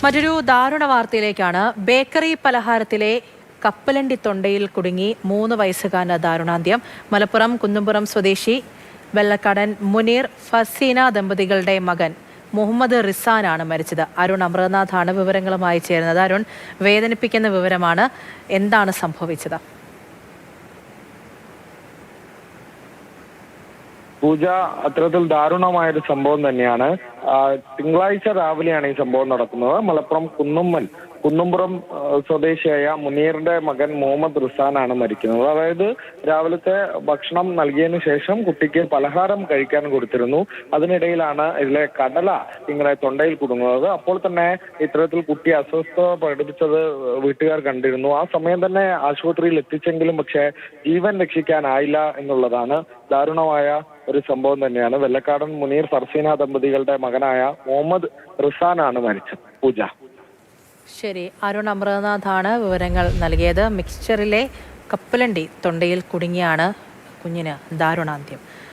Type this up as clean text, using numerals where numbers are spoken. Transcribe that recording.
മറ്റൊരു ദാരുണ വാർത്തയിലേക്കാണ്. ബേക്കറി പലഹാരത്തിലെ കപ്പലണ്ടി തൊണ്ടയിൽ കുടുങ്ങി 3 വയസ്സുകാരന് ദാരുണാന്ത്യം. മലപ്പുറം കുന്നുംപുറം സ്വദേശി വെള്ളക്കടൻ മുനീർ ഫസീന ദമ്പതികളുടെ മകൻ മുഹമ്മദ് റിസാനാണ് മരിച്ചത്. അരുൺ അമൃതനാഥാണ് വിവരങ്ങളുമായി ചേരുന്നത്. അരുൺ, വേദനിപ്പിക്കുന്ന വിവരമാണ്. എന്താണ് സംഭവിച്ചത്? പൂജ, അത്തരത്തിൽ ദാരുണമായൊരു സംഭവം തന്നെയാണ്. തിങ്കളാഴ്ച രാവിലെയാണ് ഈ സംഭവം നടക്കുന്നത്. മലപ്പുറം കുന്നുംപുറം സ്വദേശിയായ മുനീറിന്റെ മകൻ മുഹമ്മദ് റിസാനാണ് മരിക്കുന്നത്. അതായത് രാവിലത്തെ ഭക്ഷണം നൽകിയതിനു ശേഷം കുട്ടിക്ക് പലഹാരം കഴിക്കാൻ കൊടുത്തിരുന്നു. അതിനിടയിലാണ് ഇതിലെ കടല ഇങ്ങനെ തൊണ്ടയിൽ കുടുങ്ങുന്നത്. അപ്പോൾ തന്നെ ഇത്തരത്തിൽ കുട്ടി അസ്വസ്ഥത പ്രകടിപ്പിച്ചത് വീട്ടുകാർ കണ്ടിരുന്നു. ആ സമയം തന്നെ ആശുപത്രിയിൽ എത്തിച്ചെങ്കിലും പക്ഷേ ജീവൻ രക്ഷിക്കാനായില്ല എന്നുള്ളതാണ് ദാരുണമായ ഒരു സംഭവം തന്നെയാണ്. വെള്ളക്കാടൻ മുനീർ ഫർസീന ദമ്പതികളുടെ മകനായ മുഹമ്മദ് റിസാനാണ് മരിച്ചത്. പൂജ. ശരി, അരുൺ അമൃതനാഥാണ് വിവരങ്ങൾ നൽകിയത്. മിക്സ്ചറിലെ കപ്പലണ്ടി തൊണ്ടയിൽ കുടുങ്ങിയാണ് കുഞ്ഞിന് ദാരുണാന്ത്യം.